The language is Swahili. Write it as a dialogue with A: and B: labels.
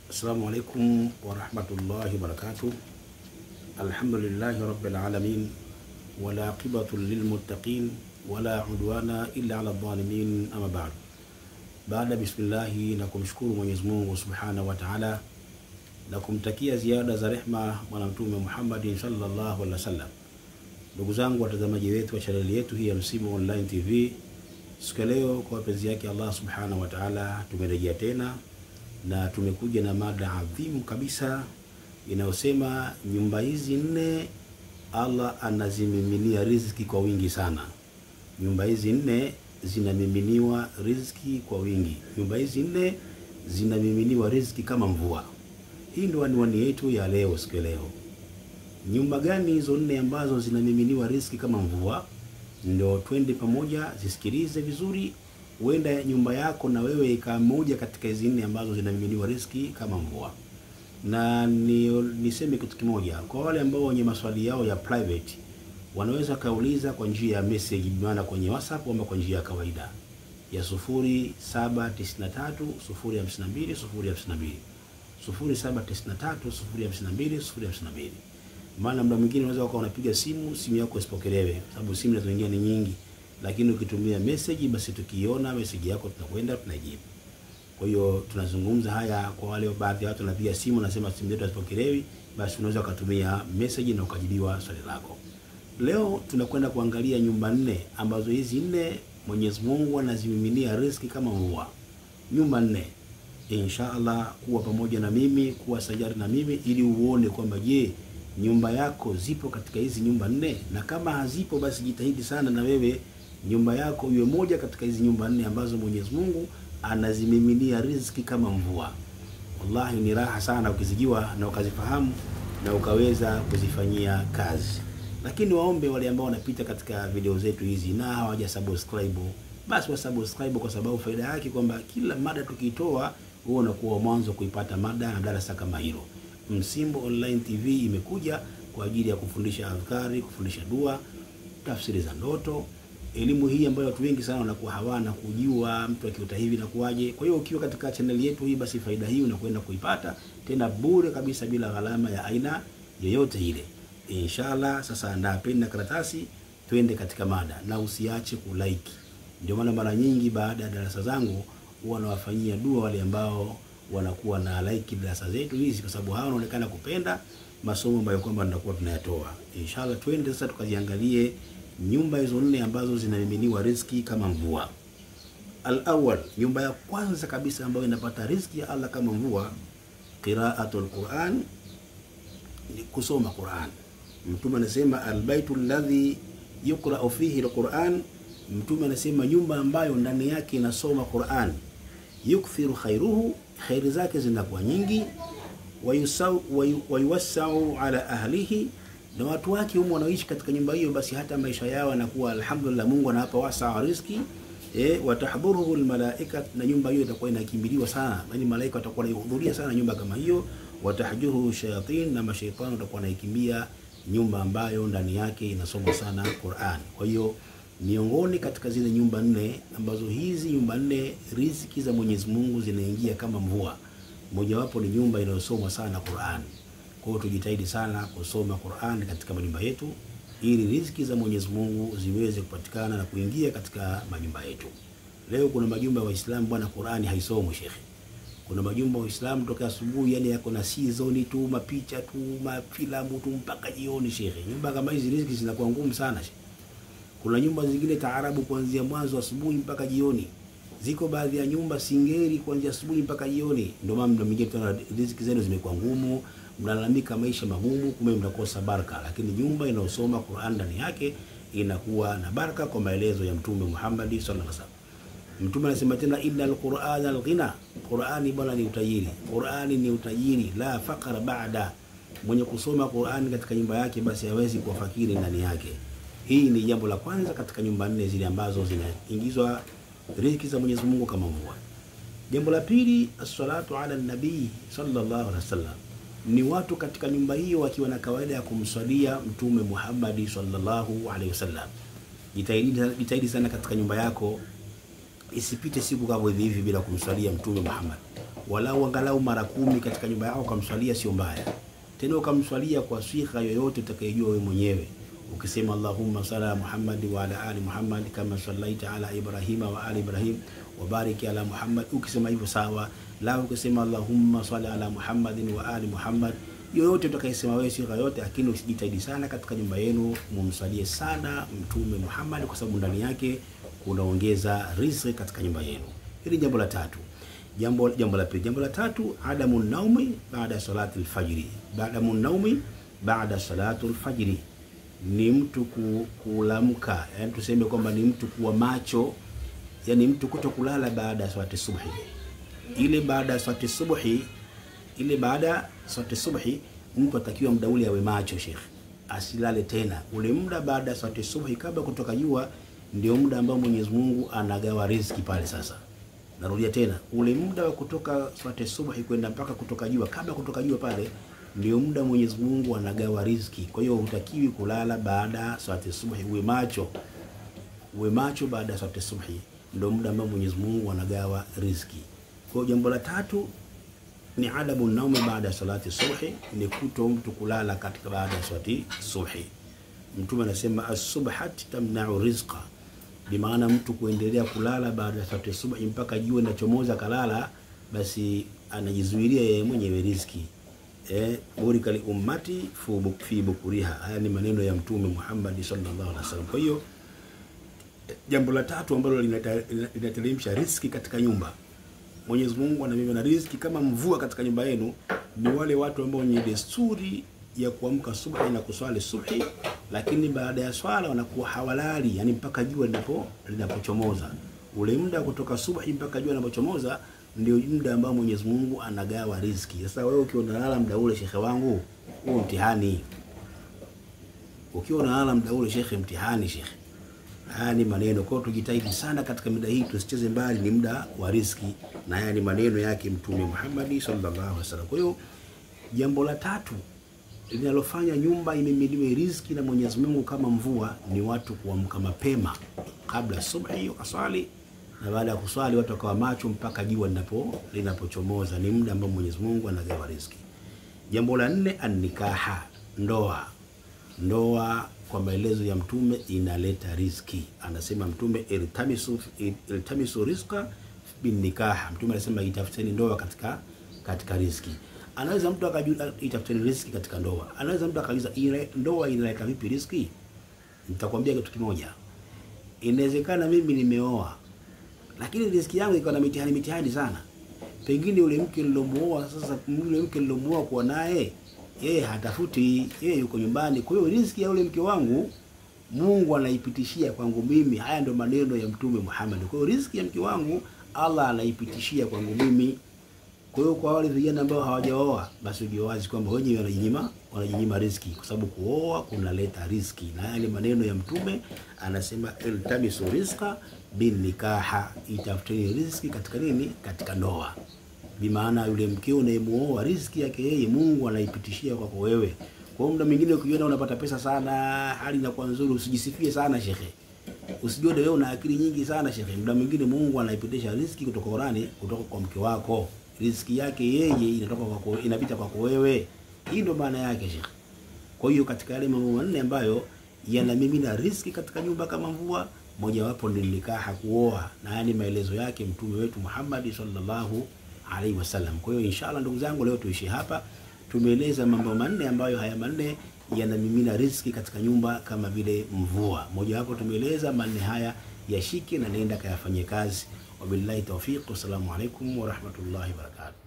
A: Assalamu alaikum warahmatullahi wabarakatuh. Alhamdulillahi rabbil alamin, wala aqibatu lilmuttaqin, wala udwana illa ala dhalimin, ama ba'd. Baada bismillahi, na kumshukuru Mwenyezi Mungu subhanahu wa ta'ala, na kumtakia ziada za rehma bwana Mtume Muhammad sallallahu alaihi wasallam. Ndugu zangu watazamaji wetu wa channel yetu hii ya Msimu Online TV, siku leo kwa mapenzi yake Allah subhanahu wa ta'ala tumerejea tena na tumekuja na mada adhimu kabisa inayosema nyumba hizi nne Allah anazimiminia riziki kwa wingi sana. Nyumba hizi nne zinamiminiwa riziki kwa wingi. Nyumba hizi nne zinamiminiwa riziki kama mvua. Hii ndio anwani yetu ya leo siku leo. Nyumba gani hizo nne ambazo zinamiminiwa riziki kama mvua? Ndio twende pamoja, zisikilize vizuri. Huenda nyumba yako na wewe ikawa moja katika hizo nne ambazo zinamiminiwa riziki kama mvua. Na niseme kitu kimoja, kwa wale ambao wenye maswali yao ya private wanaweza kauliza kwa njia ya message, maana kwenye WhatsApp ama kwa njia ya kawaida ya 0793052052 0793052052. Maana muda mwingine unaweza ukawa unapiga simu yako isipokelewe, sababu simu zinazoingia ni nyingi, lakini ukitumia message basi tukiona message yako tunakwenda tunajibu. Kwa hiyo tunazungumza haya kwa wale baadhi ya watu wanapiga simu nasema simu yetu haipokelewi, basi unaweza kutumia message na ukajibiwa swali lako. Leo tunakwenda kuangalia nyumba nne ambazo hizi nne Mwenyezi Mungu anazimiminia riziki kama mvua. Nyumba nne. Inshallah kuwa pamoja na mimi, kuwa sajari na mimi ili uone kwamba je, nyumba yako zipo katika hizi nyumba nne, na kama hazipo basi jitahidi sana na wewe nyumba yako iwe moja katika hizi nyumba nne ambazo Mwenyezi Mungu anazimiminia riziki kama mvua. Wallahi ni raha sana ukizijua na ukazifahamu na ukaweza kuzifanyia kazi. Lakini waombe wale ambao wanapita katika video zetu hizi na hawajasubscribe, basi wasubscribe, kwa sababu faida yake kwamba kila mada tukitoa wewe unakuwa mwanzo kuipata mada na darasa kama hilo. Msimbo Online TV imekuja kwa ajili ya kufundisha adhkari, kufundisha dua, tafsiri za ndoto, elimu hii ambayo watu wengi sana wanakuwa hawana kujua mtu akiota hivi na kuaje. Kwa hiyo ukiwa katika channel yetu hii basi faida hii unakwenda kuipata tena bure kabisa bila gharama ya aina yoyote ile. Inshallah sasa andaa peni na karatasi, twende katika mada na usiache kulike. Ndio maana mara nyingi baada ya darasa zangu huwa nawafanyia dua wale ambao wanakuwa na like darasa zetu hizi, kwa sababu hao wanaonekana kupenda masomo ambayo kwamba tunakuwa tunayatoa. Inshallah twende sasa tukaziangalie nyumba hizo nne ambazo zinamiminiwa riziki kama mvua. Al-awwal, nyumba ya kwanza kabisa ambayo inapata riziki ya Allah kama mvua, qira'atul Qur'an, ni kusoma Qur'an. Mtume anasema al-baitul ladhi yuqra'u fihi al-Qur'an, Mtume anasema nyumba ambayo ndani yake inasoma Qur'an, yukthiru khairuhu, khairi zake zinakuwa nyingi, wayuwassau ala ahlihi, na watu wake humo wanaoishi katika nyumba hiyo basi hata maisha yao yanakuwa alhamdulillah, Mungu anawapa wasaa riziki. Watahduruhu almalaika, na nyumba hiyo itakuwa inakimbiliwa sana, yani malaika watakuwa wanahudhuria sana nyumba kama hiyo. Watahjuhu shayatin, na mashaitani watakuwa wanaikimbia nyumba ambayo ndani yake inasoma sana Qur'an. Kwa hiyo miongoni katika zile nyumba nne ambazo hizi nyumba nne riziki za Mwenyezi Mungu zinaingia kama mvua, mojawapo ni nyumba inayosoma sana Qur'an. Kwa hiyo tujitahidi sana kusoma Qur'an katika majumba yetu ili riziki za Mwenyezi Mungu ziweze kupatikana na kuingia katika majumba yetu. Leo kuna majumba ya Waislamu bwana Qur'an haisomwi shekhi. Kuna majumba ya Waislamu toka asubuhi yani yako na season tu, mapicha tu, mafilamu tu mpaka jioni shekhi. Nyumba kama hizi riziki zinakuwa ngumu sana shekhi. Kuna nyumba zingine taarabu kuanzia mwanzo asubuhi mpaka jioni. Ziko baadhi ya nyumba singeri kuanzia asubuhi mpaka jioni. Ndio maana mnamwingia tena riziki zenu zimekuwa ngumu, mnalalamika maisha magumu, kumbe mnakosa baraka. Lakini nyumba inayosoma Qur'an ndani yake inakuwa na baraka, kwa maelezo ya Mtume Muhammad sallallahu alaihi wasallam. Mtume anasema tena innal Qur'ana al-ghina, Qur'ani bwana ni utajiri. Qur'ani ni utajiri, la faqra ba'da. Mwenye kusoma Qur'an katika nyumba yake basi hawezi kuwa fakiri ndani yake. Hii ni jambo la kwanza katika nyumba nne zile ambazo zinaingizwa riziki za Mwenyezi Mungu kama mvua. Jambo la pili, as-salatu ala nabii sallallahu alaihi wasallam, ni watu katika nyumba hiyo wakiwa na kawaida ya kumswalia Mtume Muhammad sallallahu alaihi wasallam. Jitahidi sana katika nyumba yako isipite siku kama hivi bila kumswalia Mtume Muhammad. walau angalau mara 10 katika nyumba yako ukamswalia sio mbaya. Tena ukamswalia kwa swika yoyote utakayojua wewe mwenyewe. Ukisema Allahumma salli ala Muhammad wa ala ali Muhammad kama sallaita ala Ibrahim wa ali Ibrahim wa barik ala Muhammad, ukisema hivyo sawa. La ukisema Allahumma salli ala Muhammad wa ali Muhammad, yoyote utakayesema wewe swika yote, lakini usijitahidi sana katika nyumba yenu mumsalie sana Mtume Muhammad, kwa sababu ndani yake kunaongeza riziki katika nyumba yenu. Hili jambo la tatu. Jambo la pili, jambo la tatu, adamu naumi baada salati al-fajr. Adamu naumi baada salati al-fajr ni mtu kulamka, yani tuseme kwamba ni mtu kuwa macho, yani mtu kutokulala baada ya salati subhi. Ile baada ya salati subhi, mtu atakiwa muda ule awe macho Sheikh, asilale tena. Ule muda baada ya salati subhi kabla kutoka jua ndio muda ambao Mwenyezi Mungu anagawa riziki pale. Sasa narudia tena, ule muda wa kutoka salati subhi kwenda mpaka kutoka jua, kabla kutoka jua pale ndio muda Mwenyezi Mungu anagawa riziki. Kwa hiyo hutakiwi kulala baada ya salati subhi, uwe macho baada ya salati subhi, ndio muda ambao Mwenyezi Mungu anagawa riziki. Kwa jambo la tatu ni adabu naumi baada ya salati subhi, ni kuto mtu kulala katika baada ya salati subhi. Mtume anasema as-subhat tamna'u rizqa, bi maana mtu kuendelea kulala baada ya salati subhi mpaka jua linachomoza kalala, basi anajizuilia yeye mwenyewe riziki. Burika li ummati fi bukuriha. Haya ni maneno ya Mtume Muhammad sallallahu alaihi wasallam. Kwa hiyo jambo la tatu ambalo linateremsha riziki katika nyumba, Mwenyezi Mungu anamimina riziki kama mvua katika nyumba yenu, ni wale watu ambao wenye desturi ya kuamka subhi na kuswali subhi, lakini baada ya swala wanakuwa hawalali, yani mpaka jua linapochomoza. Ule muda kutoka subhi mpaka jua linapochomoza ndio muda ambao Mwenyezi Mungu anagawa riziki. Sasa wewe ukiwa unalala muda ule, shekhe wangu, huo mtihani. Ukiwa unalala muda ule shekhe, mtihani shekhe. Haya ni maneno, kwa tujitahidi sana katika muda hii, tusicheze mbali, ni muda wa riziki, na haya ni maneno yake Mtume Muhammad sallallahu alaihi wasallam. Kwa hiyo jambo la tatu linalofanya nyumba imimiliwe riziki na Mwenyezi Mungu kama mvua ni watu kuamka mapema kabla subhi wakaswali, na baada ya kuswali watu wakawa macho mpaka jua linapochomoza, ni muda ambao Mwenyezi Mungu anagawa riziki. Jambo la nne, an-nikaha, ndoa kwa maelezo ya Mtume inaleta riziki. Anasema Mtume iltamisu rizqa bin nikah. Mtume anasema itafuteni ndoa katika riziki. Anaweza mtu akajua itafuteni riziki katika ndoa. Anaweza mtu akauliza ndoa inaleta vipi riziki? Nitakwambia kitu kimoja. Inawezekana mimi nimeoa, lakini riziki yangu iko na mitihani sana. Pengine ule mke nilomuoa, sasa ule mke nilomuoa kwa naye yeye hatafuti, yeye yuko nyumbani. Kwa hiyo riziki ya ule mke wangu Mungu anaipitishia kwangu mimi. Haya ndio maneno ya Mtume Muhammad. Kwa hiyo riziki ya mke wangu Allah anaipitishia kwangu mimi. Kwa hiyo kwa wale vijana ambao hawajaoa, basi ujue wazi kwamba wenyewe wanajinyima riziki, kwa sababu kuoa kunaleta riziki. Na haya ni maneno ya Mtume, anasema iltamisu rizqa bin nikaha, itafuteni riziki katika nini? Katika ndoa. Bi maana yule mkeo unayemuoa riziki yake yeye Mungu anaipitishia kwako wewe. Kwa muda mwingine ukiona unapata pesa sana, hali inakuwa nzuri, usijisifie sana shekhe. Usijione wewe una akili nyingi sana shekhe. Muda mwingine Mungu anaipitisha riziki kutoka Qur'ani, kutoka kwa mke wako. Riziki yake yeye inatoka kwako, inapita kwako wewe. Hii ndio maana yake shekhe. Kwa hiyo katika yale mambo manne ambayo yanamimina riziki katika nyumba kama mvua, moja wapo ni nikaha, kuoa, na yani maelezo yake Mtume wetu Muhammad sallallahu alaihi wasallam. Kwa hiyo inshallah ndugu zangu, leo tuishi hapa. Tumeeleza mambo manne ambayo haya manne yanamimina riziki katika nyumba kama vile mvua. Moja wapo tumeeleza, manne haya yashike na nenda kayafanyie kazi. Wabillahi tawfiq. Wassalamu alaikum wa rahmatullahi wa barakatuh.